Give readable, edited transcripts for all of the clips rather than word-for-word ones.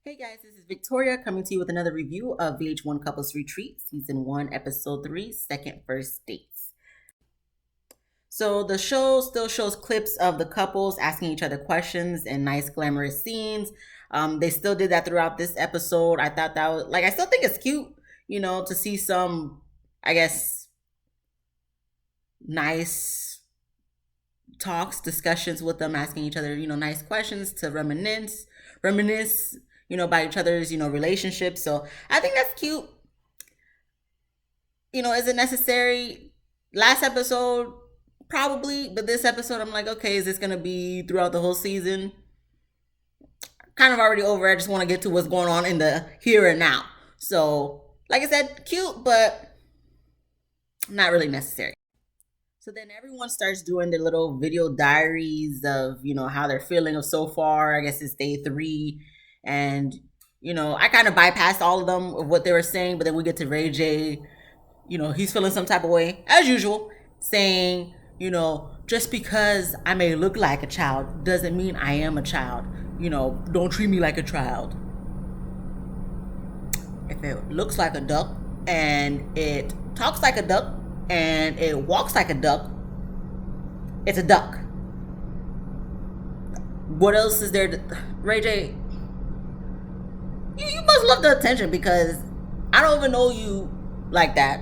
Hey guys, this is Victoria coming to you with another review of VH1 Couples Retreat, Season 1, Episode 3, Second First Dates. So the show still shows clips of the couples asking each other questions and nice glamorous scenes. They still did that throughout this episode. I thought that was, I still think it's cute, to see some, I guess, nice talks, discussions with them, asking each other, nice questions to reminisce, about each other's, relationships. So I think that's cute. Is it necessary? Last episode, probably, but this episode, I'm like, okay, is this going to be throughout the whole season? Kind of already over. I just want to get to what's going on in the here and now. So, like I said, cute, but not really necessary. So then everyone starts doing their little video diaries of, how they're feeling of so far. I guess it's day 3. And, I kind of bypassed all of them of what they were saying, but then we get to Ray J, he's feeling some type of way, as usual, saying, just because I may look like a child doesn't mean I am a child. Don't treat me like a child. If it looks like a duck and it talks like a duck and it walks like a duck, it's a duck. What else is there? Ray J, you must love the attention, because I don't even know you like that.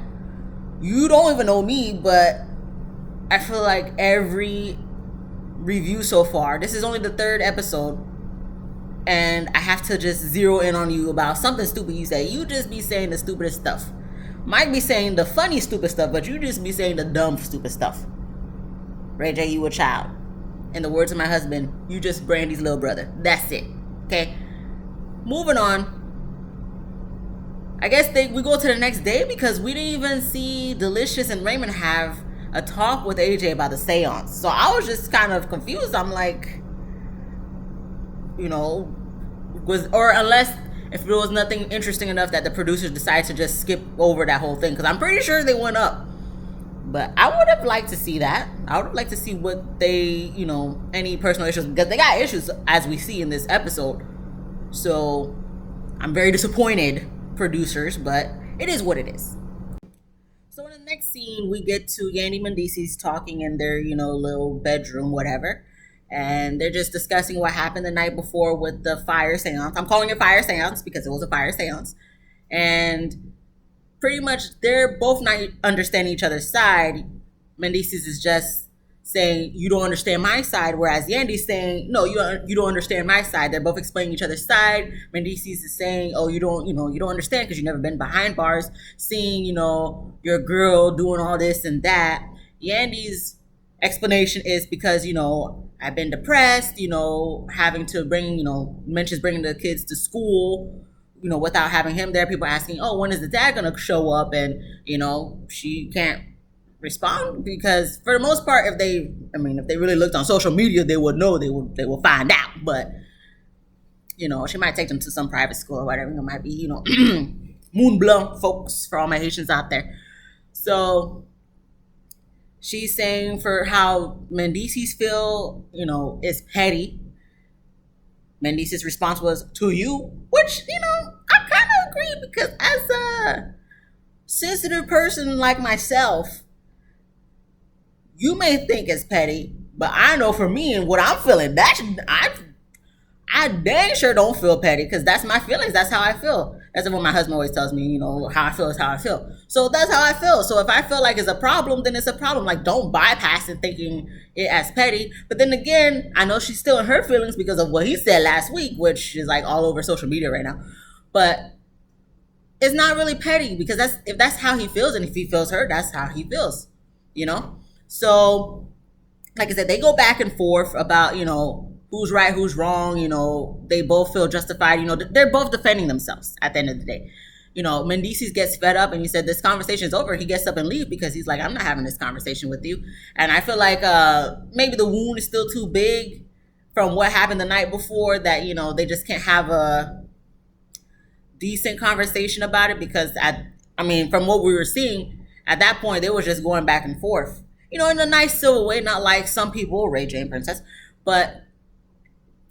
You don't even know me, but I feel like every review so far, this is only the 3rd episode, and I have to just zero in on you about something stupid you say. You just be saying the stupidest stuff. Might be saying the funny stupid stuff, but you just be saying the dumb stupid stuff. Ray J, you a child. In the words of my husband, you just Brandy's little brother. That's it. Okay? Moving on. I guess we go to the next day, because we didn't even see Delicious and Raymond have a talk with AJ about the seance. So I was just kind of confused. I'm like, unless if there was nothing interesting enough that the producers decided to just skip over that whole thing, because I'm pretty sure they went up. But I would have liked to see that. I would have liked to see what they, any personal issues, because they got issues, as we see in this episode. So I'm very disappointed, producers, but it is what it is. So in the next scene, we get to Yandy Mendices talking in their, little bedroom, whatever. And they're just discussing what happened the night before with the fire seance. I'm calling it fire seance because it was a fire seance. And pretty much they're both not understanding each other's side. Mendices is just saying, you don't understand my side, whereas Yandy's saying, no, you don't understand my side. They're both explaining each other's side. Mendices is saying, oh, you don't understand because you've never been behind bars, seeing, your girl doing all this and that. Yandy's explanation is because, I've been depressed, having to bring, mentions bringing the kids to school, without having him there. People asking, oh, when is the dad going to show up? And, she can't respond, because for the most part, if they really looked on social media, they would know, they will find out. But she might take them to some private school or whatever. It might be Moon Blanc folks, for all my Haitians out there. So she's saying for how Mendices feel, is petty. Mendices' response was, to you, which I kind of agree, because as a sensitive person like myself, you may think it's petty, but I know for me and what I'm feeling, I dang sure don't feel petty, because that's my feelings. That's how I feel. That's what my husband always tells me, how I feel is how I feel. So that's how I feel. So if I feel like it's a problem, then it's a problem. Like, don't bypass it thinking it as petty. But then again, I know she's still in her feelings because of what he said last week, which is like all over social media right now. But it's not really petty, because if that's how he feels, and if he feels hurt, that's how he feels, So, like I said, they go back and forth about, who's right, who's wrong. They both feel justified. They're both defending themselves at the end of the day. Mendices gets fed up and he said, this conversation is over. He gets up and leaves because he's like, I'm not having this conversation with you. And I feel like maybe the wound is still too big from what happened the night before, that, they just can't have a decent conversation about it, because from what we were seeing at that point, they were just going back and forth. In a nice civil way, not like some people, Ray J and Princess, but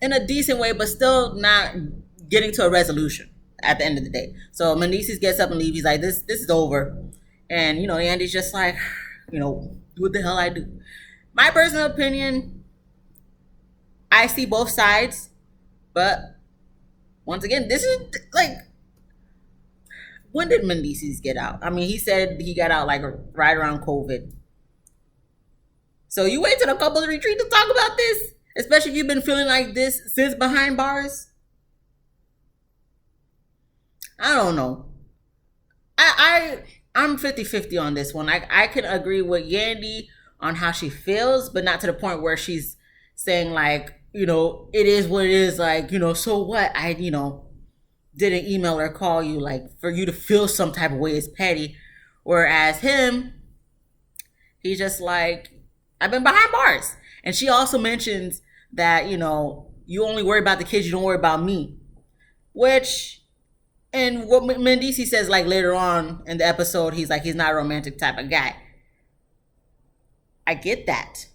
in a decent way, but still not getting to a resolution at the end of the day. So Mendices gets up and leaves. He's like, this is over. And, Yandy's just like, what the hell I do? My personal opinion, I see both sides. But once again, this is like, when did Mendices get out? I mean, he said he got out like right around COVID. So you wait till the couples retreat to talk about this? Especially if you've been feeling like this since behind bars? I don't know. I'm 50-50 on this one. I can agree with Yandy on how she feels, but not to the point where she's saying like, it is what it is, like, so what? I didn't email or call you, like, for you to feel some type of way is petty. Whereas him, he's just like, I've been behind bars. And she also mentions that, you only worry about the kids, you don't worry about me. Which, and what Mendici says, like, later on in the episode, he's like, he's not a romantic type of guy. I get that.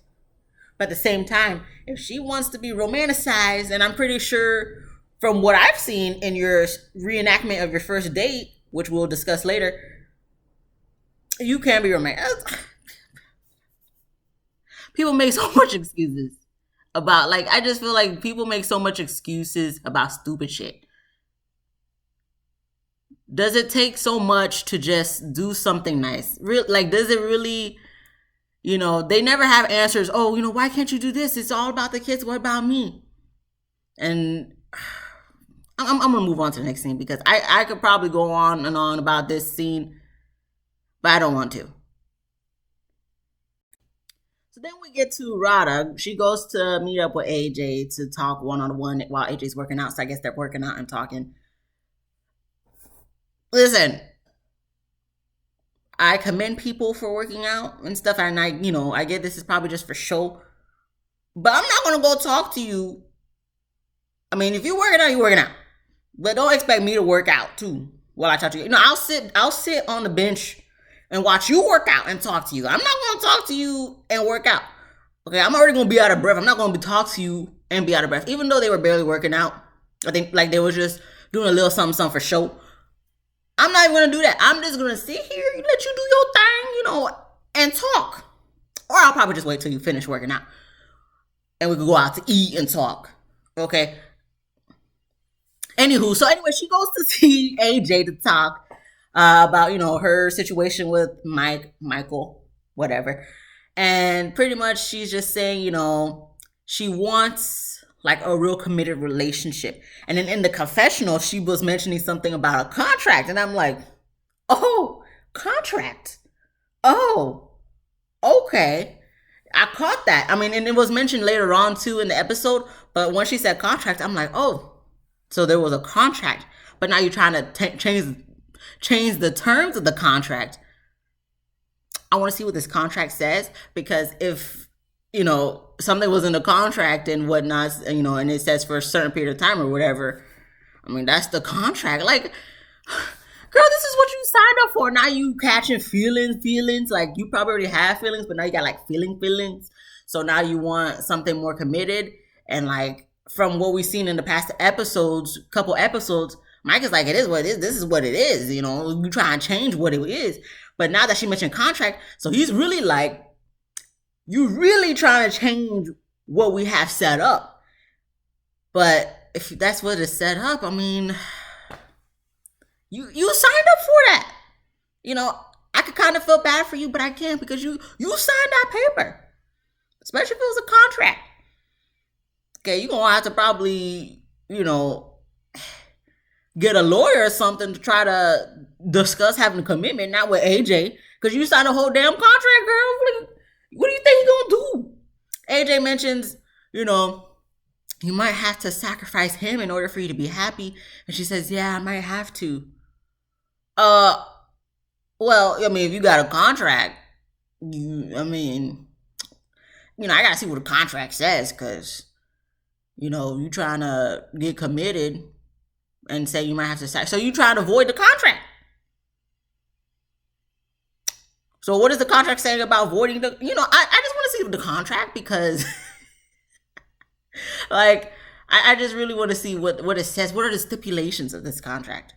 But at the same time, if she wants to be romanticized, and I'm pretty sure from what I've seen in your reenactment of your first date, which we'll discuss later, you can be romantic. People make so much excuses about, like, I just feel like people make so much excuses about stupid shit. Does it take so much to just do something nice? Like, does it really, they never have answers. Oh, why can't you do this? It's all about the kids. What about me? And I'm going to move on to the next scene because I could probably go on and on about this scene, but I don't want to. So then we get to Rada. She goes to meet up with AJ to talk one-on-one while AJ's working out. So I guess they're working out and talking. Listen, I commend people for working out and stuff. And I get this is probably just for show. But I'm not going to go talk to you. I mean, if you're working out, you're working out. But don't expect me to work out too while I talk to you. I'll sit on the bench and watch you work out and talk to you. I'm not going to talk to you and work out. Okay, I'm already going to be out of breath. I'm not going to talk to you and be out of breath. Even though they were barely working out. I think like they were just doing a little something for show. I'm not even going to do that. I'm just going to sit here, let you do your thing, and talk. Or I'll probably just wait till you finish working out. And we can go out to eat and talk. Okay? Anywho, she goes to see AJ to talk about, her situation with Michael, whatever. And pretty much she's just saying, she wants like a real committed relationship. And then in the confessional, she was mentioning something about a contract. And I'm like, oh, contract. Oh, okay. I caught that. I mean, and it was mentioned later on too in the episode. But when she said contract, I'm like, oh, so there was a contract. But now you're trying to change the terms of the contract. I want to see what this contract says. Because if, something was in the contract and whatnot, and it says for a certain period of time or whatever, I mean, that's the contract. Like, girl, this is what you signed up for. Now you catching feelings. Like, you probably already have feelings, but now you got like feelings. So now you want something more committed. And like, from what we've seen in the past couple episodes, Mike is like, it is what it is. This is what it is. You try and change what it is. But now that she mentioned contract, so he's really like, you really trying to change what we have set up. But if that's what is set up, I mean, you signed up for that. I could kind of feel bad for you, but I can't because you signed that paper. Especially if it was a contract. Okay, you're going to have to probably, get a lawyer or something to try to discuss having a commitment, not with AJ. Because you signed a whole damn contract, girl. What do you think you're going to do? AJ mentions, you might have to sacrifice him in order for you to be happy. And she says, yeah, I might have to. Well, I mean, if you got a contract, I got to see what the contract says because, you trying to get committed and say you might have to sacrifice. So you trying to avoid the contract. So what is the contract saying about voiding the, I just want to see the contract because like, I just really want to see what it says. What are the stipulations of this contract?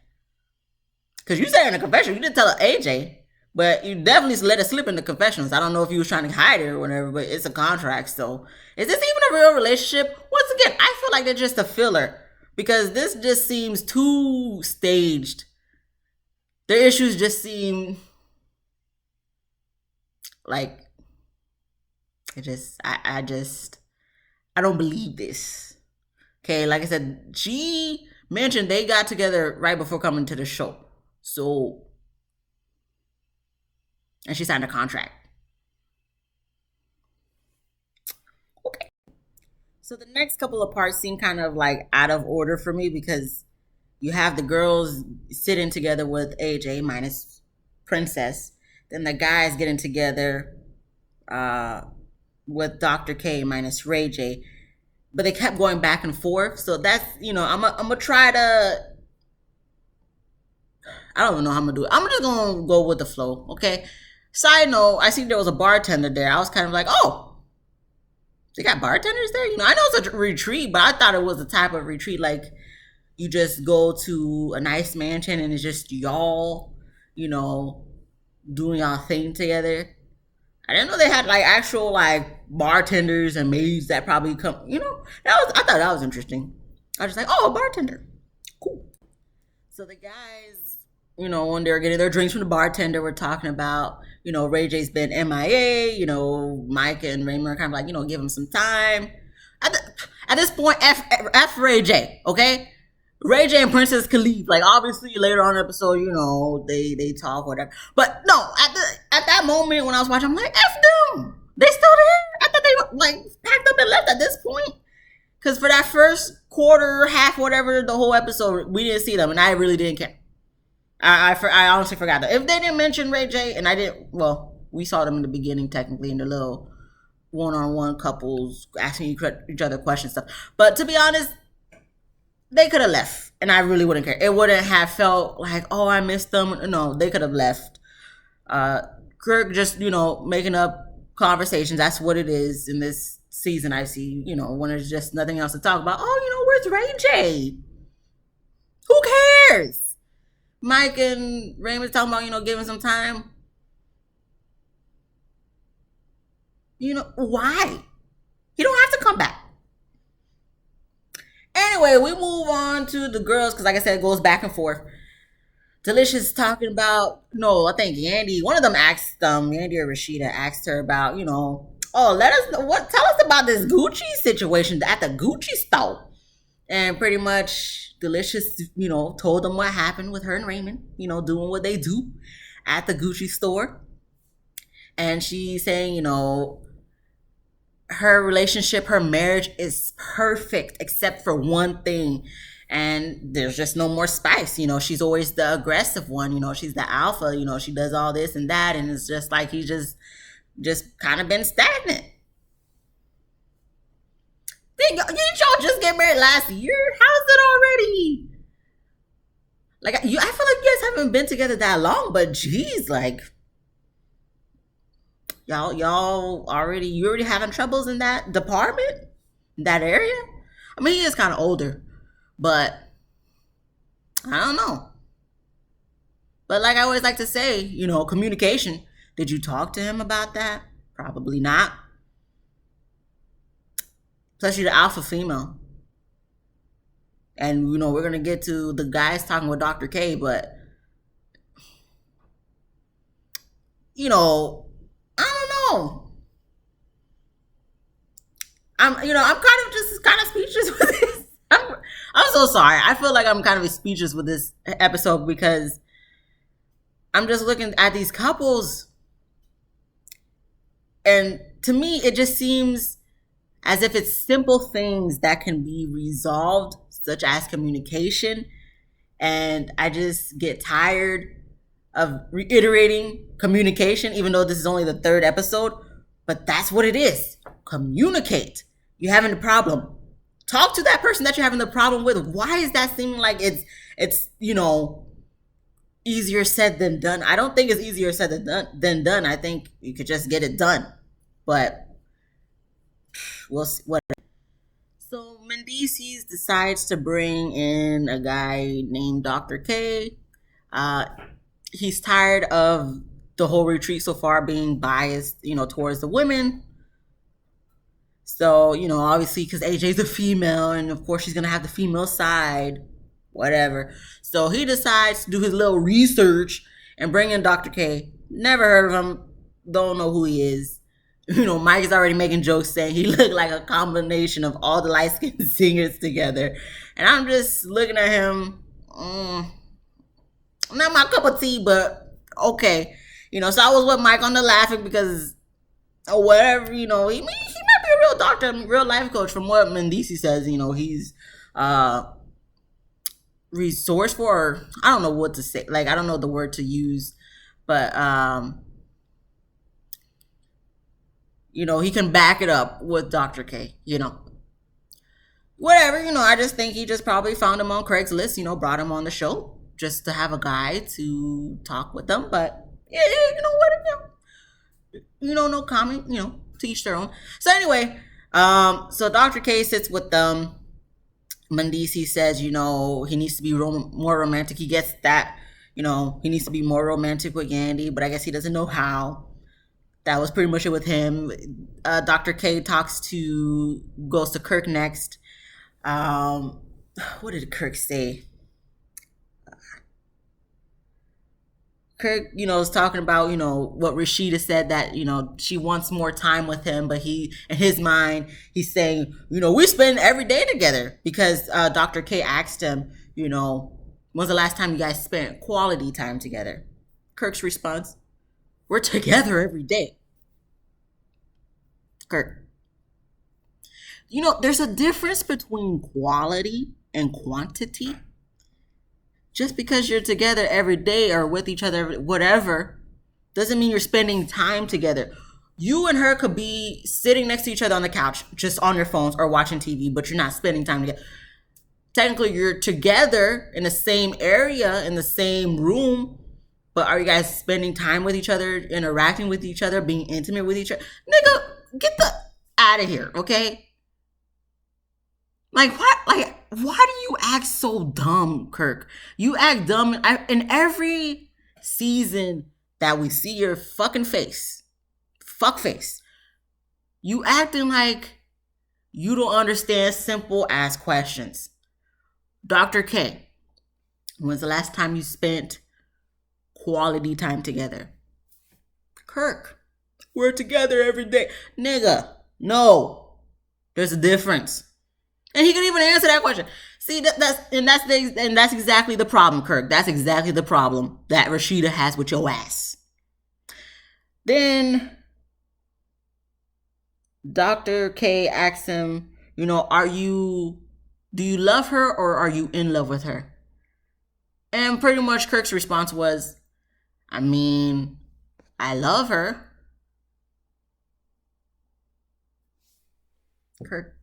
Because you said in the confession, you didn't tell AJ, but you definitely let it slip in the confessions. I don't know if you was trying to hide it or whatever, but it's a contract. So is this even a real relationship? Once again, I feel like they're just a filler because this just seems too staged. Their issues just seem like I don't believe this. Okay, like I said, she mentioned they got together right before coming to the show. So, and she signed a contract. Okay. So the next couple of parts seem kind of like out of order for me because you have the girls sitting together with AJ minus Princess. Then the guys getting together with Dr. K minus Ray J. But they kept going back and forth. So that's, I'm gonna try to, I don't know how I'm gonna do it. I'm just gonna go with the flow, okay? Side note, I see there was a bartender there. I was kind of like, oh, they got bartenders there? I know it's a retreat, but I thought it was a type of retreat like you just go to a nice mansion and it's just y'all, doing y'all thing together. I didn't know they had like actual like bartenders and maids that probably come, I thought that was interesting. I was just like, oh, a bartender. Cool. So the guys, when they were getting their drinks from the bartender, were talking about, Ray J's been MIA, Mike and Raymond are kind of like, give him some time. At this point, F Ray J, okay? Ray J and Princess can leave. Like, obviously, later on in the episode, they talk, whatever. But no, at that moment when I was watching, I'm like, F them. They still there? I thought they, like, packed up and left at this point. Because for that first quarter, half, whatever, the whole episode, we didn't see them. And I really didn't care. I honestly forgot that. If they didn't mention Ray J, and I didn't, well, we saw them in the beginning, technically, in the little one-on-one couples asking each other questions stuff. But to be honest, they could have left, and I really wouldn't care. It wouldn't have felt like, oh, I missed them. No, they could have left. Kirk just, making up conversations. That's what it is in this season, I see, when there's just nothing else to talk about. Oh, where's Ray J? Who cares? Mike and Raymond talking about, giving some time. Why? You don't have to come back. Anyway, we move on to the girls because, like I said, it goes back and forth. Delicious talking about, no, I think Yandy, one of them asked Yandy or Rashida asked her about, oh, let us know, tell us about this Gucci situation at the Gucci store. And pretty much Delicious, told them what happened with her and Raymond, doing what they do at the Gucci store. And she's saying, her relationship, her marriage is perfect except for one thing. And there's just no more spice. She's always the aggressive one. She's the alpha. She does all this and that. And it's just like he's just kind of been stagnant. Didn't y'all just get married last year? How's it already? Like, I feel like you guys haven't been together that long, but geez, like, y'all already having troubles in that department, that area. I mean, he is kind of older, but I don't know. But like I always like to say, communication. Did you talk to him about that? Probably not. Plus, you're the alpha female. And, we're going to get to the guys talking with Dr. K, but, I don't know. I'm kind of speechless with this. I'm so sorry. I feel like I'm kind of speechless with this episode because I'm just looking at these couples. And to me, it just seems as if it's simple things that can be resolved, such as communication. And I just get tired of reiterating communication, even though this is only the third episode. But that's what it is. Communicate. You're having a problem. Talk to that person that you're having the problem with. Why is that seeming like it's easier said than done? I don't think it's easier said than done. I think you could just get it done. But we'll see. What? So Mendices decides to bring in a guy named Dr. K. Uh, he's tired of the whole retreat so far being biased, towards the women. So, obviously, because AJ's a female, and of course, she's going to have the female side, whatever. So, he decides to do his little research and bring in Dr. K. Never heard of him, don't know who he is. Mike is already making jokes saying he looked like a combination of all the light skinned singers together. And I'm just looking at him, not my cup of tea, but okay. So I was with Mike on the laughing because, or whatever, he might be a real doctor, real life coach from what Mendici says. He's resourceful, or I don't know what to say. Like, I don't know the word to use, but he can back it up with Dr. K, Whatever, I just think he just probably found him on Craigslist, brought him on the show just to have a guy to talk with them. But yeah, no comment, to each their own. So anyway, so Dr. K sits with them. Mendici says, he needs to be more romantic. He gets that, he needs to be more romantic with Yandy, but I guess he doesn't know how. That was pretty much it with him. Dr. K goes to Kirk next. What did Kirk say? Kirk, is talking about, what Rashida said, that, she wants more time with him, but in his mind, he's saying, we spend every day together, because Dr. K asked him, when's the last time you guys spent quality time together? Kirk's response, we're together every day. Kirk. There's a difference between quality and quantity. Just because you're together every day or with each other, whatever, doesn't mean you're spending time together. You and her could be sitting next to each other on the couch, just on your phones or watching TV, but you're not spending time together. Technically, you're together in the same area, in the same room, but are you guys spending time with each other, interacting with each other, being intimate with each other? Nigga, get the out of here, okay? Like, what? Like, why do you act so dumb, Kirk? You act dumb in every season that we see your fucking face. Fuck face. You acting like you don't understand simple ass questions. Dr. K, when's the last time you spent quality time together? Kirk, we're together every day. Nigga, no. There's a difference. And he could even answer that question. See, that's exactly the problem, Kirk. That's exactly the problem that Rashida has with your ass. Then Dr. K asks him, do you love her or are you in love with her? And pretty much Kirk's response was, I love her. Kirk.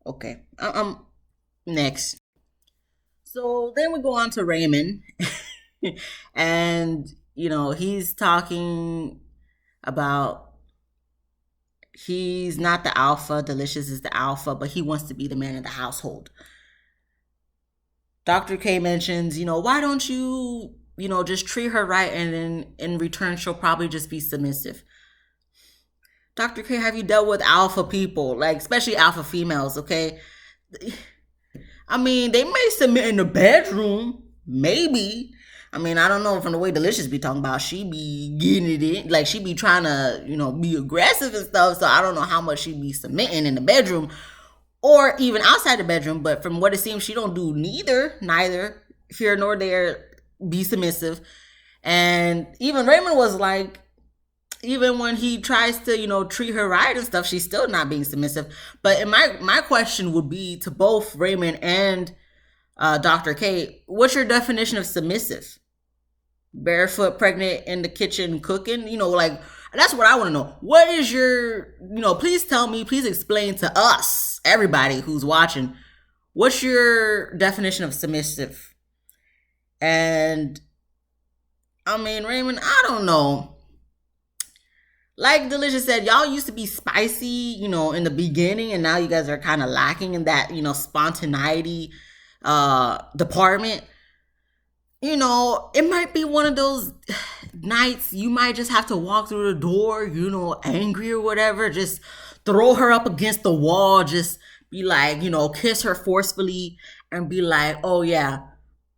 Okay, I'm next. So then we go on to Raymond. And, he's talking about he's not the alpha. Delicious is the alpha, but he wants to be the man of the household. Dr. K mentions, why don't you, just treat her right, and then in return, she'll probably just be submissive. Dr. K, have you dealt with alpha people, like especially alpha females, okay? They may submit in the bedroom, maybe. I don't know, from the way Delicious be talking about, she be getting it in, like she be trying to, be aggressive and stuff, so I don't know how much she be submitting in the bedroom or even outside the bedroom, but from what it seems, she don't do neither here nor there, be submissive. And even Raymond was like, even when he tries to, treat her right and stuff, she's still not being submissive. But my question would be to both Raymond and Dr. K, what's your definition of submissive? Barefoot, pregnant, in the kitchen, cooking? That's what I want to know. What is your, please tell me, please explain to us, everybody who's watching, what's your definition of submissive? And, Raymond, I don't know. like Delicious said, y'all used to be spicy, in the beginning, and now you guys are kind of lacking in that, spontaneity department. It might be one of those nights you might just have to walk through the door, angry or whatever, just throw her up against the wall, just be like, kiss her forcefully and be like, oh yeah,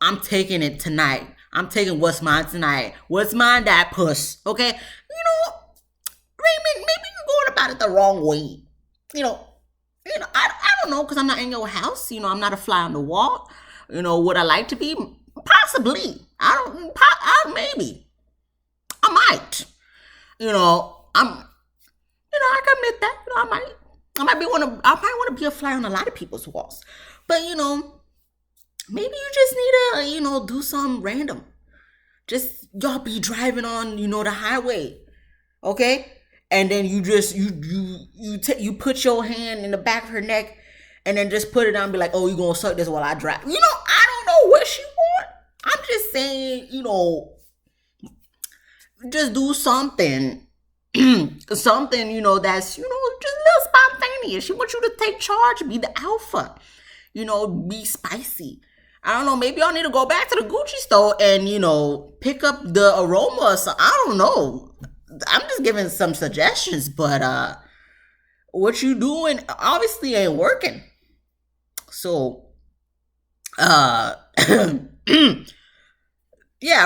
I'm taking it tonight. I'm taking what's mine tonight. What's mine, that puss. Okay? Raymond, maybe you're going about it the wrong way. I don't know, because I'm not in your house. I'm not a fly on the wall. Would I like to be? Possibly. Maybe. I might. I can admit that. I might want to be a fly on a lot of people's walls. But, maybe you just need to, do something random. Just y'all be driving on, the highway. Okay? And then you just you put your hand in the back of her neck and then just put it down and be like, oh, you gonna suck this while I drive. I don't know what she want. I'm just saying, just do something. Something, that's, just a little spontaneous. She wants you to take charge, be the alpha, be spicy. I don't know, maybe y'all need to go back to the Gucci store and, pick up the aroma. So I don't know. I'm just giving some suggestions, but what you doing obviously ain't working. So yeah,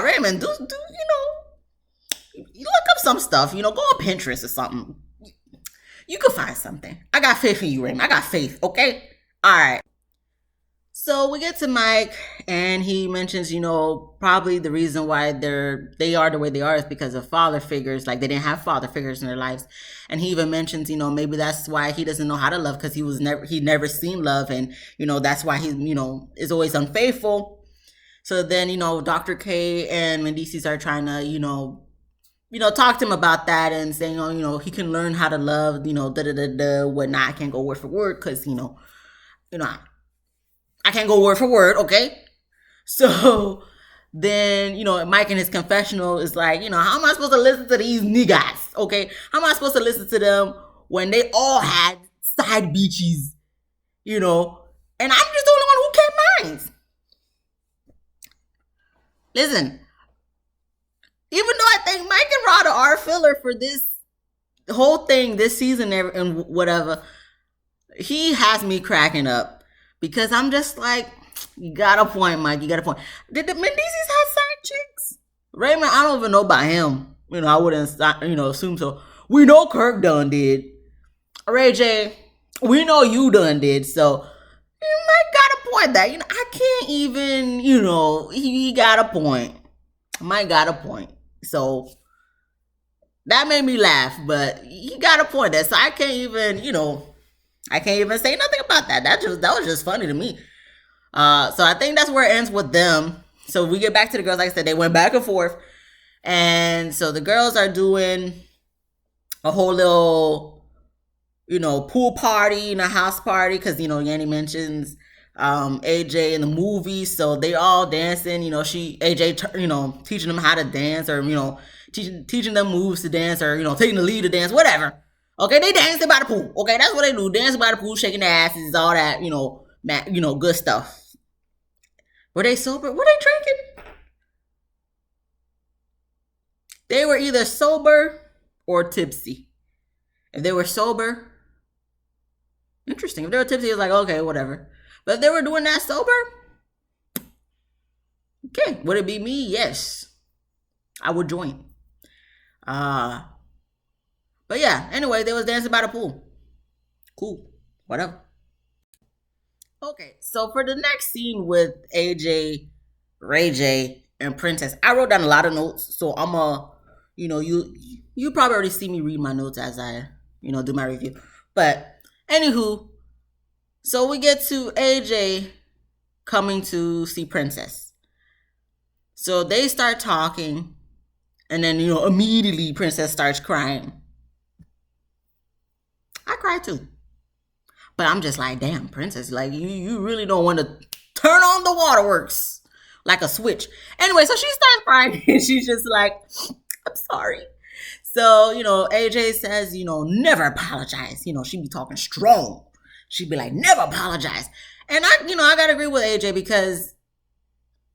Raymond, do you look up some stuff, go on Pinterest or something. You could find something. I got faith in you, Raymond. I got faith, okay? All right. So we get to Mike, and he mentions, probably the reason why they are the way they are is because of father figures. Like, they didn't have father figures in their lives. And he even mentions, maybe that's why he doesn't know how to love, because he never seen love, and that's why he is always unfaithful. So then Dr. K and Medici are trying to talk to him about that and saying, he can learn how to love, whatnot. I can't go word for word because I can't go word for word, okay? So then, Mike in his confessional is like, how am I supposed to listen to these niggas, okay? How am I supposed to listen to them when they all had side beaches, and I'm just the only one who kept mine? Listen, even though I think Mike and Rada are filler for this whole thing, this season and whatever, he has me cracking up. Because I'm just like, you got a point, Mike. You got a point. Did the Mendeeses have side chicks? Raymond, I don't even know about him. I wouldn't, assume so. We know Kirk done did. Ray J, we know you done did. So, Mike got a point that, I can't even, he got a point. Mike got a point. So, that made me laugh. But he got a point there. So, I can't even, I can't even say nothing about that. That was just funny to me. So I think that's where it ends with them. So we get back to the girls. Like I said, they went back and forth. And so the girls are doing a whole little, pool party and a house party. Because, Yandy mentions AJ in the movie. So they all dancing. AJ, teaching them how to dance or, teaching them moves to dance or, taking the lead to dance, whatever. Okay, they dancing by the pool. Okay, that's what they do. Dancing by the pool, shaking their asses, all that, good stuff. Were they sober? Were they drinking? They were either sober or tipsy. If they were sober, interesting. If they were tipsy, it's like, okay, whatever. But if they were doing that sober, okay, would it be me? Yes. I would join. But yeah, anyway, they was dancing by the pool. Cool. Whatever. Okay, so for the next scene with AJ, Ray J, and Princess, I wrote down a lot of notes. So I'm you probably already see me read my notes as I, do my review. But anywho, so we get to AJ coming to see Princess. So they start talking, and then, immediately Princess starts crying. I cry too. But I'm just like, damn, Princess, like, you really don't want to turn on the waterworks like a switch. Anyway, so she starts crying and she's just like, I'm sorry. So, AJ says, never apologize. She'd be talking strong. She'd be like, never apologize. And I gotta agree with AJ because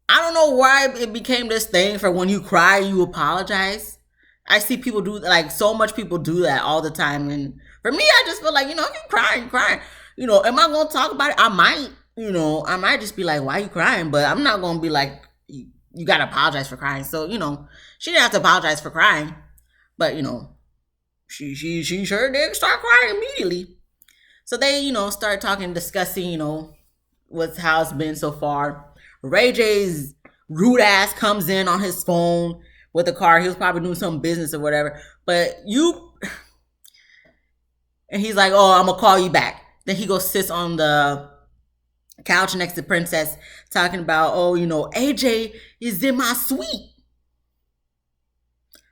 I don't know why it became this thing for when you cry, you apologize. I see people do, like, so much people do that all the time. And for me, I just feel like, if you crying. Am I going to talk about it? I might just be like, why are you crying? But I'm not going to be like, you got to apologize for crying. So, she didn't have to apologize for crying. But, she sure did start crying immediately. So they, start talking, discussing, how it's been so far. Ray J's rude ass comes in on his phone with the car. He was probably doing some business or whatever. But and he's like, oh, I'm going to call you back. Then he goes sits on the couch next to Princess talking about, oh, AJ is in my suite.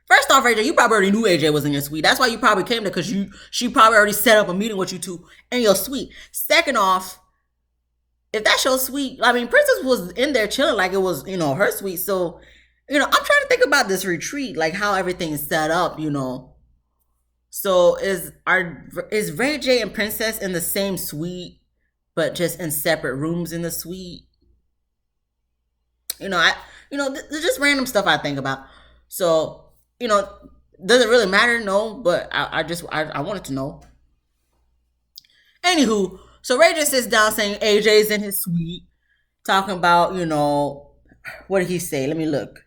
First off, AJ, you probably already knew AJ was in your suite. That's why you probably came there, because she probably already set up a meeting with you two in your suite. Second off, if that's your suite, I mean, Princess was in there chilling like it was, her suite. So, I'm trying to think about this retreat, like how everything is set up, So is Ray J and Princess in the same suite, but just in separate rooms in the suite? There's just random stuff I think about. So, does it really matter? No, but I wanted to know. Anywho, so Ray J sits down saying AJ's in his suite, talking about, what did he say? Let me look.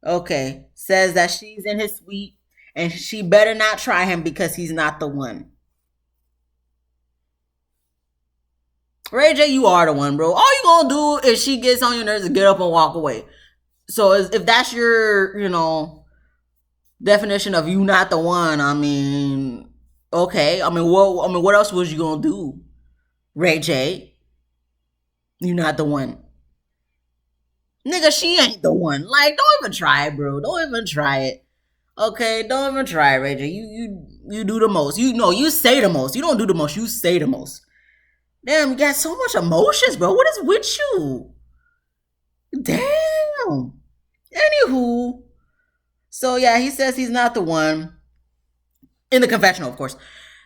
Okay, says that she's in his suite and she better not try him because he's not the one. Ray J, you are the one, bro. All you gonna do if she gets on your nerves is get up and walk away. So if that's your, definition of you not the one, I mean, okay. I mean, what else was you gonna do, Ray J? You not the one. Nigga, she ain't the one. Like, don't even try it, bro. Don't even try it. Okay, don't even try it, Ray J. You do the most. You say the most. You don't do the most. You say the most. Damn, you got so much emotions, bro. What is with you? Damn. Anywho. So, yeah, he says he's not the one. In the confessional, of course.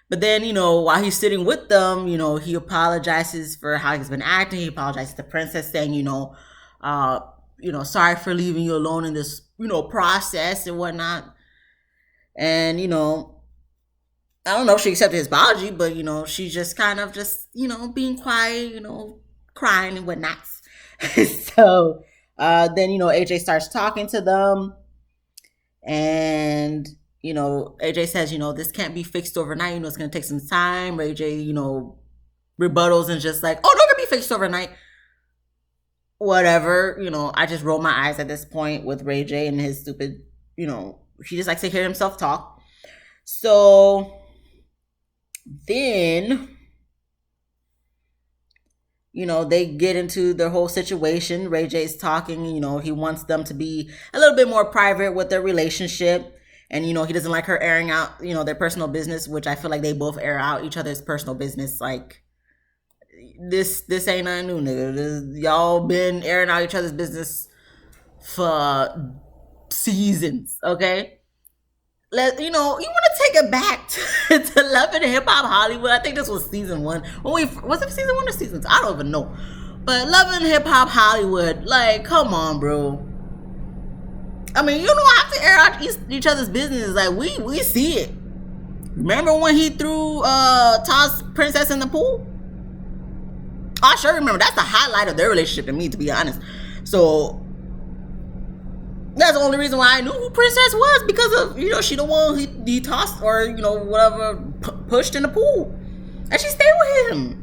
But then, while he's sitting with them, he apologizes for how he's been acting. He apologizes to Princess, saying, sorry for leaving you alone in this, process and whatnot. And, I don't know if she accepted his apology, but, she's just kind of just, being quiet, crying and whatnot. So, then, AJ starts talking to them. And, AJ says, this can't be fixed overnight. It's going to take some time. Ray J, rebuttals and just like, oh, no, it can be fixed overnight. Whatever, I just roll my eyes at this point with Ray J and his stupid, he just likes to hear himself talk. So then, they get into their whole situation. Ray J's talking, he wants them to be a little bit more private with their relationship. And, he doesn't like her airing out, their personal business, which I feel like they both air out each other's personal business. Like, this ain't nothing new, nigga. Y'all been airing out each other's business for seasons, okay? You want to take it back to Love and Hip Hop Hollywood. I think this was season 1. Was it season 1 or season 2? I don't even know. But Love and Hip Hop Hollywood, like, come on, bro. I mean, you don't have to air out each other's business. Like, we see it. Remember when he threw tossed Princess in the pool? I sure remember. That's the highlight of their relationship to me, to be honest. So that's the only reason why I knew who Princess was, because of, she the one he tossed or, whatever, pushed in the pool. And she stayed with him.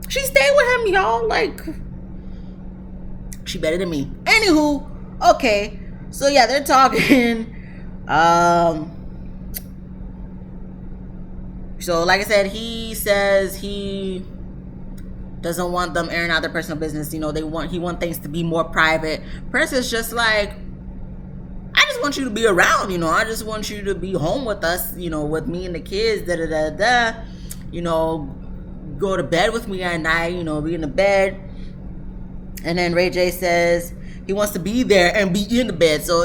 She stayed with him, y'all. Like, she better than me. Anywho, okay. So, yeah, they're talking. So, like I said, he says he doesn't want them airing out their personal business. He want things to be more private. Princess just like, I just want you to be around, I just want you to be home with us, with me and the kids, go to bed with me at night, be in the bed. And then Ray J says he wants to be there and be in the bed. So,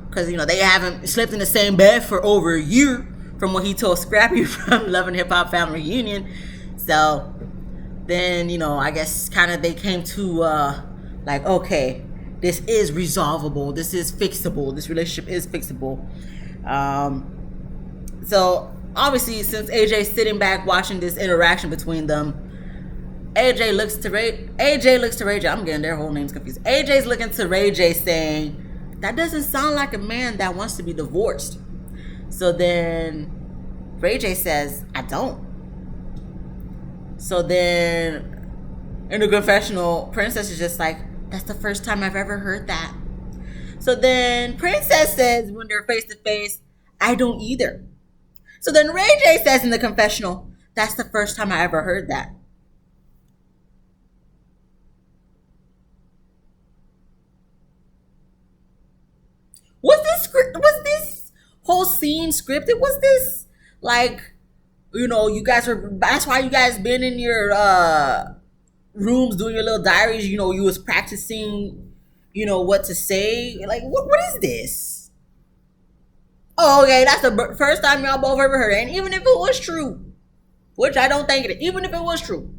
because, they haven't slept in the same bed for over a year from what he told Scrappy from Love and Hip Hop Family Reunion. So then, I guess kind of they came to okay, this is resolvable. This is fixable. This relationship is fixable. So obviously, since AJ's sitting back watching this interaction between them, AJ looks to Ray J. I'm getting their whole names confused. AJ's looking to Ray J saying, that doesn't sound like a man that wants to be divorced. So then Ray J says, I don't. So then in the confessional, Princess is just like, that's the first time I've ever heard that. So then Princess says when they're face to face, I don't either. So then Ray J says in the confessional, that's the first time I ever heard that. Was this whole scene scripted? Was this like, you guys were, that's why you guys been in your rooms doing your little diaries, you was practicing, what to say? Like, what is this? Oh, okay, that's the first time y'all both ever heard it. And even if it was true, which I don't think it is, even if it was true,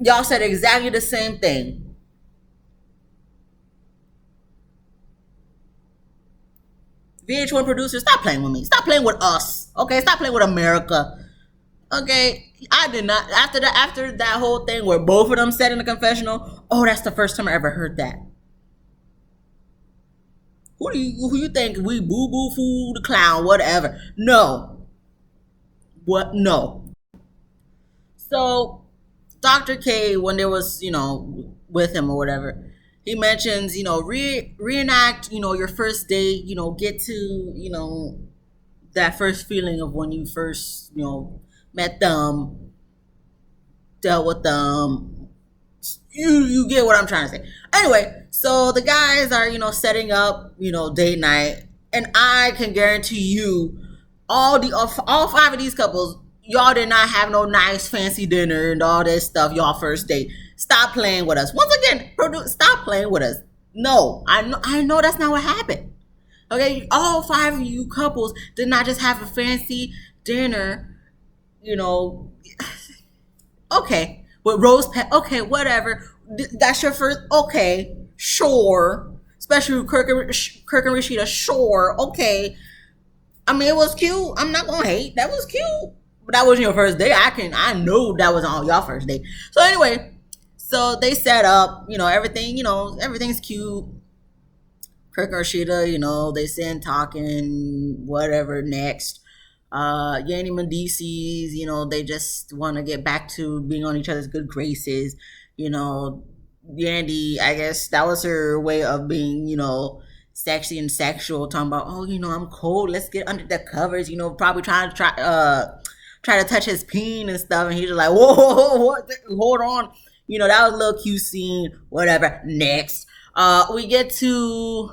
y'all said exactly the same thing. VH1 producers, stop playing with me. Stop playing with us. Okay, stop playing with America. Okay, I did not. After that whole thing where both of them said in the confessional, oh, that's the first time I ever heard that. Who you think we boo boo fool the clown, whatever? No. What? No. So Dr. K, when there was, with him or whatever, he mentions, reenact, your first date, get to, that first feeling of when you first, met them, dealt with them. You get what I'm trying to say. Anyway, so the guys are, setting up, date night, and I can guarantee you, all 5 of these couples, y'all did not have no nice fancy dinner and all this stuff. Y'all first date. Stop playing with us. Once again, stop playing with us. No, I know that's not what happened. Okay, all 5 of you couples did not just have a fancy dinner. Okay, with rose pet. Okay, whatever. That's your first. Okay, sure. Especially with Kirk and Rashida. Sure. Okay. I mean, it was cute. I'm not gonna hate. That was cute. But that wasn't your first date. I know that was on y'all first date. So anyway, so they set up, everything, everything's cute. Kirk and Rashida, they sitting talking, whatever next. Yandy Mendices, they just want to get back to being on each other's good graces. Yandy, I guess that was her way of being, sexy and sexual, talking about, oh, I'm cold, let's get under the covers, probably trying to try to touch his peen and stuff, and he's just like, whoa, hold on, that was a little cute scene, whatever. Next, we get to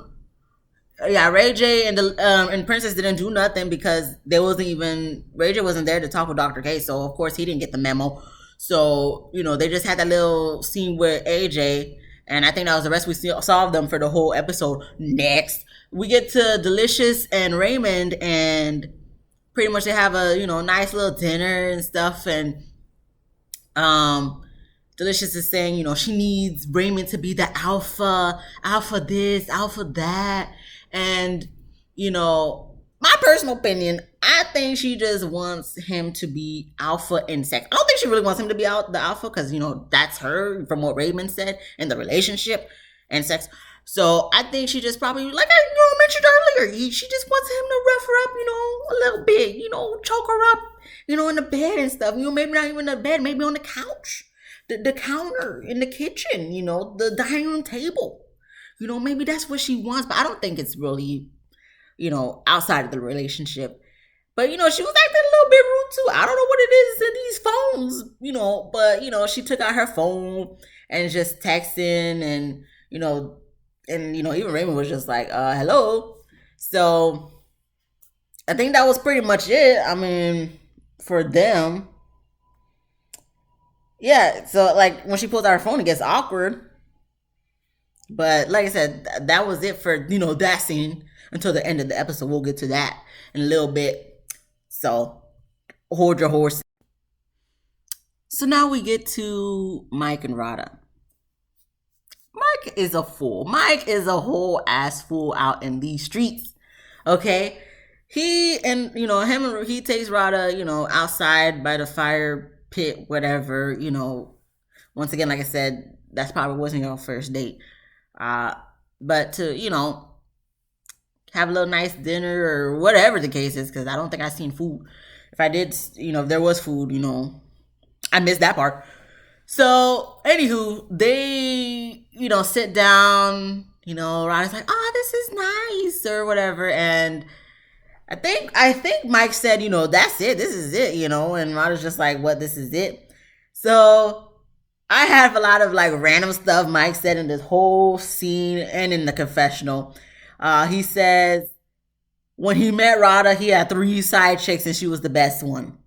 Ray J and Princess didn't do nothing because Ray J wasn't there to talk with Dr. K, so of course he didn't get the memo. So they just had that little scene with AJ. And I think that was the rest we saw of them for the whole episode. Next, we get to Delicious and Raymond, and pretty much they have a nice little dinner and stuff. And Delicious is saying she needs Raymond to be the alpha this, alpha that, and my personal opinion, I think she just wants him to be alpha in sex. I don't think she really wants him to be the alpha because, that's her from what Raymond said in the relationship and sex. So I think she just probably, like I mentioned earlier, she just wants him to rough her up, a little bit, choke her up, in the bed and stuff. Maybe not even in the bed, maybe on the couch, the counter, in the kitchen, the dining room table. Maybe that's what she wants, but I don't think it's really outside of the relationship. But, she was acting a little bit rude too. I don't know what it is in these phones, but, she took out her phone and just texting and, even Raymond was just like, hello. So I think that was pretty much it. I mean, for them. Yeah, so like when she pulls out her phone, it gets awkward. But like I said, that was it for that scene until the end of the episode. We'll get to that in a little bit. So hold your horse. So now we get to Mike and Rada. Mike is a fool. Mike is a whole ass fool out in these streets. Okay, he and him. He takes Rada, outside by the fire pit, whatever. Once again, like I said, that's probably wasn't your first date. Uh, but to have a little nice dinner or whatever the case is, because I don't think I seen food. If I did, if there was food, I missed that part. So, anywho, they, sit down, Ronnie's like, oh, this is nice or whatever. And I think Mike said, that's it. This is it, and Ronnie's just like, what, this is it? So I have a lot of like random stuff Mike said in this whole scene and in the confessional. He says when he met Rada, he had 3 side chicks and she was the best one.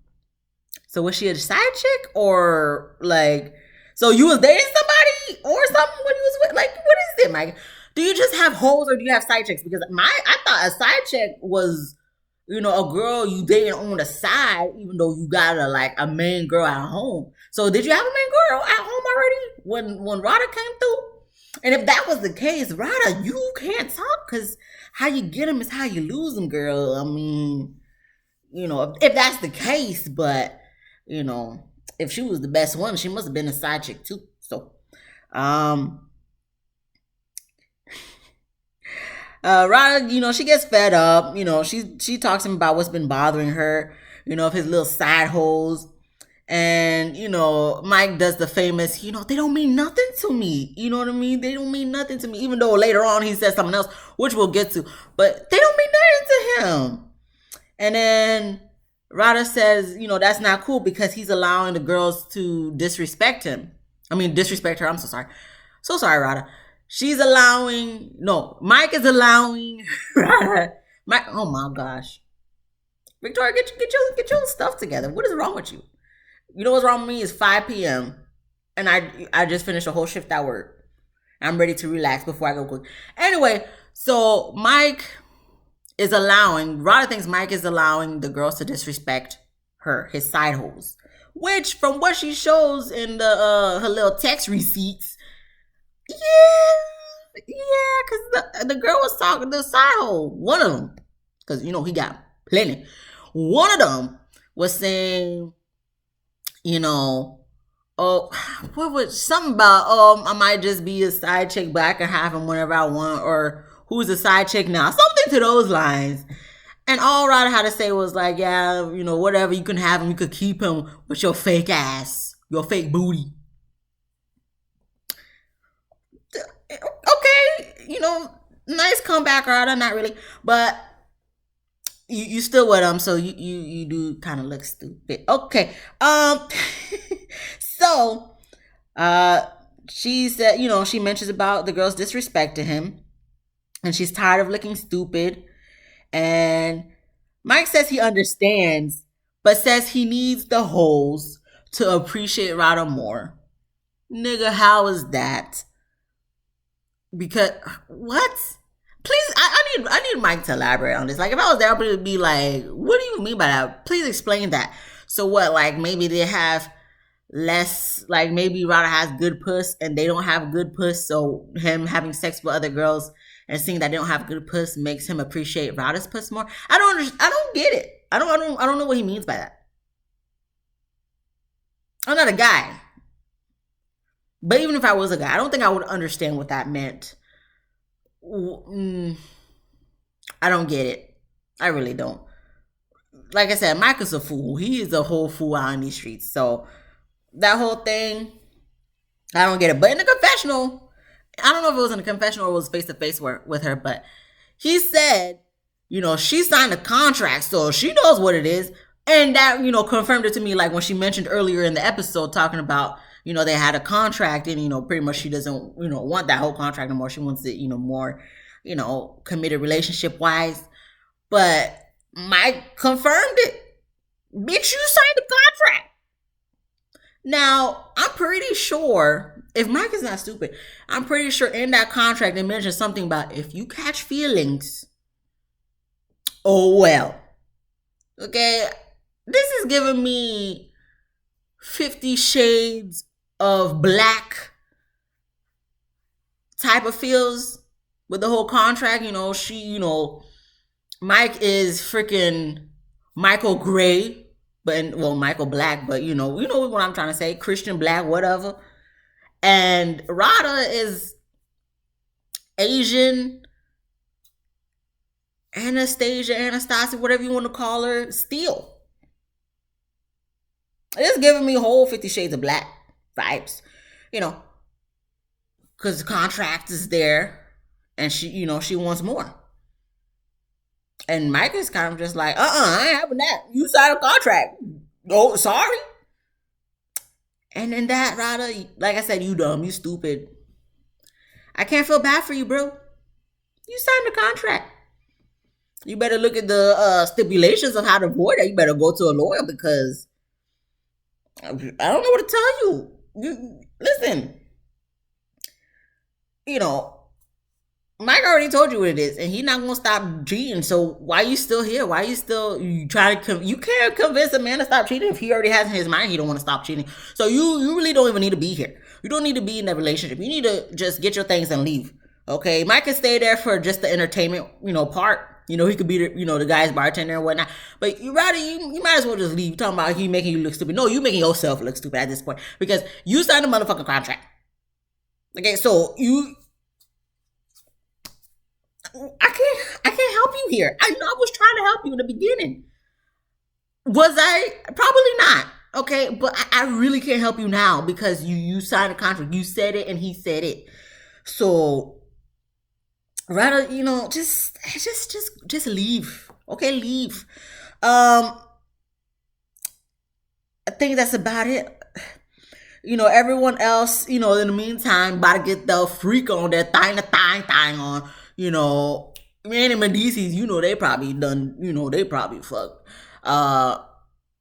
So was she a side chick or like? So you was dating somebody or something when you was with? Like, what is it, Mike? Do you just have hoes or do you have side chicks? Because I thought a side chick was, a girl you dating on the side, even though you got a main girl at home. So did you have a main girl at home already when Rada came through? And if that was the case, Rada, you can't talk because how you get them is how you lose them, girl. I mean, if that's the case, but if she was the best one, she must have been a side chick too. So, Rada, she gets fed up. She talks to him about what's been bothering her. Of his little side holes. And, Mike does the famous, they don't mean nothing to me. You know what I mean? They don't mean nothing to me. Even though later on he says something else, which we'll get to. But they don't mean nothing to him. And then Rada says, that's not cool because he's allowing the girls to disrespect him. I mean, disrespect her. I'm so sorry. So sorry, Rada. Mike is allowing Rada. Mike, oh my gosh. Victoria, get your stuff together. What is wrong with you? You know what's wrong with me is 5 p.m. and I just finished a whole shift at work. I'm ready to relax before I go cook. Anyway, so Rada thinks Mike is allowing the girls to disrespect his side hoes. Which, from what she shows in her little text receipts, because the girl was talking to the side hole. One of them, because, he got plenty. One of them was saying, what was something about, I might just be a side chick, but I can have him whenever I want, or who's a side chick now, something to those lines. And all Rada had to say was like, yeah, whatever, you can have him, you could keep him with your fake ass, your fake booty. Okay, nice comeback, Rada, not really, but you still with him, so you do kind of look stupid. Okay. So she said, she mentions about the girls disrespect to him and she's tired of looking stupid. And Mike says he understands, but says he needs the hoes to appreciate Rada more. Nigga, how is that? Because what? Please, I need Mike to elaborate on this. Like, if I was there, I would be like, what do you mean by that? Please explain that. So what, like, maybe they have less, like, maybe Rada has good puss and they don't have good puss, so him having sex with other girls and seeing that they don't have good puss makes him appreciate Rada's puss more. I don't get it. I don't know what he means by that. I'm not a guy. But even if I was a guy, I don't think I would understand what that meant. I don't get it. I really don't. Like I said, Mike is a fool. He is a whole fool out in these streets. So that whole thing, I don't get it. But in the confessional, I don't know if it was in the confessional or it was face to face with her, but he said, she signed a contract, so she knows what it is. And that, confirmed it to me, like when she mentioned earlier in the episode talking about, they had a contract and, pretty much she doesn't, want that whole contract anymore. She wants it, more, committed relationship wise. But Mike confirmed it. Bitch, you signed the contract. Now, I'm pretty sure, if Mike is not stupid, I'm pretty sure in that contract they mentioned something about if you catch feelings, oh well. Okay, this is giving me 50 Shades of Black type of feels with the whole contract. Mike is freaking Michael Gray, but well, Michael Black, but you know what I'm trying to say, Christian Black, whatever. And Rada is Asian, Anastasia, whatever you want to call her, still. It's giving me whole 50 Shades of Black vibes, you know, because the contract is there and she wants more. And Mike is kind of just like, I ain't having that. You signed a contract. Oh, sorry. And then that, Rada, like I said, you dumb, you stupid. I can't feel bad for you, bro. You signed a contract. You better look at the stipulations of how to avoid it. You better go to a lawyer because I don't know what to tell you. Listen, Mike already told you what it is, and he's not gonna stop cheating. So why are you still here? Why are you still you can't convince a man to stop cheating if he already has in his mind he don't want to stop cheating. So you really don't even need to be here. You don't need to be in that relationship. You need to just get your things and leave. Okay, Mike can stay there for just the entertainment, part. He could be the guy's bartender and whatnot. But you might as well just leave. You're talking about he making you look stupid. No, you making yourself look stupid at this point because you signed a motherfucking contract. Okay, so I can't help you here. I know I was trying to help you in the beginning. Was I? Probably not. Okay, but I really can't help you now because you signed a contract. You said it and he said it. So rather, just leave. Okay, leave. I think that's about it. Everyone else, in the meantime, about to get the freak on their thing on. Man and Medicis, they probably done, they probably fucked.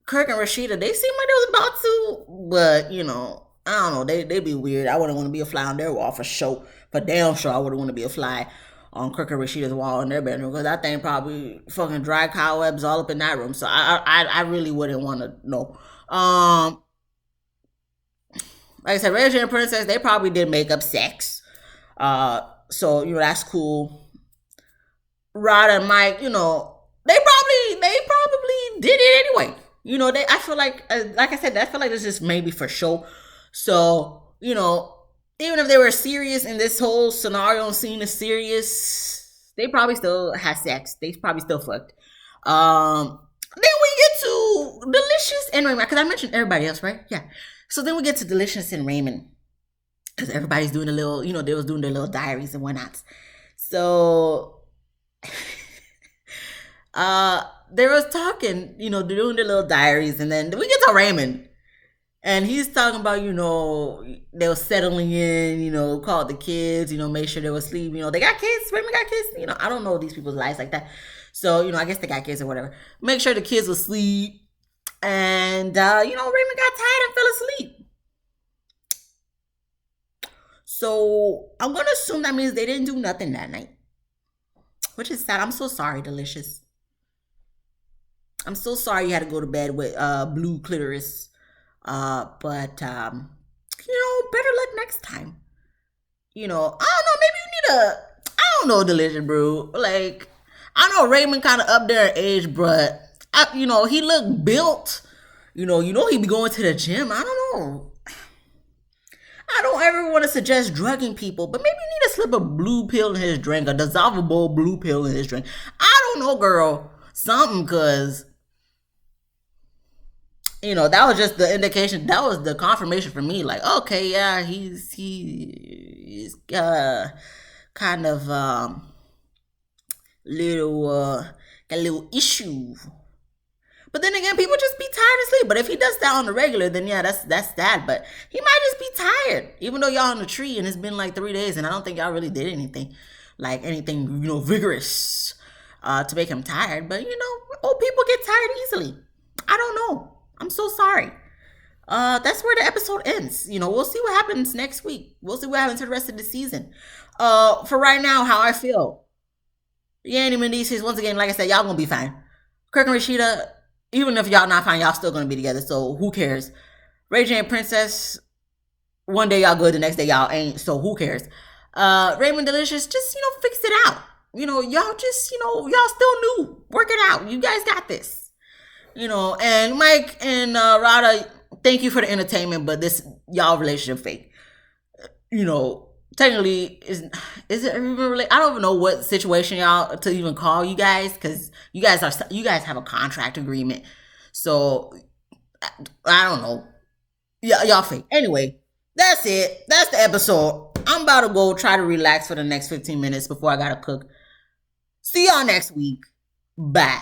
Kirk and Rashida, they seem like they was about to, but, I don't know, they be weird. I wouldn't want to be a fly on their wall for sure. For damn sure, I wouldn't want to be a fly on Kirk and Rashida's wall in their bedroom because that thing probably fucking dry cobwebs all up in that room. So I really wouldn't want to know. Like I said, Reggie and Princess, they probably did make up sex. So, that's cool. Rada and Mike, they probably did it anyway. I feel like I said, I feel like this is maybe for show. So, even if they were serious and this whole scenario and scene is serious, they probably still had sex. They probably still fucked. Then we get to Delicious and Raymond, because I mentioned everybody else, right? Yeah. So then we get to Delicious and Raymond. Because everybody's doing a little, they was doing their little diaries and whatnot. So they was talking, doing their little diaries, and then we get to Raymond. And he's talking about, they were settling in, called the kids, make sure they were asleep. They got kids, Raymond got kids. I don't know these people's lives like that. So, I guess they got kids or whatever. Make sure the kids were asleep. And, Raymond got tired and fell asleep. So I'm going to assume that means they didn't do nothing that night. Which is sad. I'm so sorry, Delicious. I'm so sorry you had to go to bed with blue clitoris. But better luck next time. I don't know, maybe you need I don't know, Delicious, bro. Like, I know Raymond kind of up there in age, but, he looked built. He be going to the gym. I don't know. I don't ever want to suggest drugging people, but maybe you need to slip a blue pill in his drink, a dissolvable blue pill in his drink. I don't know, girl. Something, because, that was just the indication. That was the confirmation for me. Like, okay, yeah, he's kind of got a little issue. But then again, people just be tired and sleep. But if he does that on the regular, then yeah, that's that. But he might just be tired, even though y'all on the tree and it's been like 3 days, and I don't think y'all really did anything vigorous to make him tired. But old people get tired easily. I don't know. I'm so sorry. That's where the episode ends. We'll see what happens next week. We'll see what happens to the rest of the season. For right now, how I feel. Yandy Mendices, once again, like I said, y'all gonna be fine. Kirk and Rashida, even if y'all not fine, y'all still gonna be together. So who cares? Ray J and Princess, one day y'all good, the next day y'all ain't. So who cares? Raymond Delicious, just fix it out. Y'all just y'all still new. Work it out. You guys got this. And Mike and Rada, thank you for the entertainment, but this y'all relationship fake. Technically is it even really? I don't even know what situation y'all to even call you guys, because you guys have a contract agreement. So I don't know. Yeah, y'all fake. Anyway, that's it. That's the episode. I'm about to go try to relax for the next 15 minutes before I gotta cook. See y'all next week. Bye.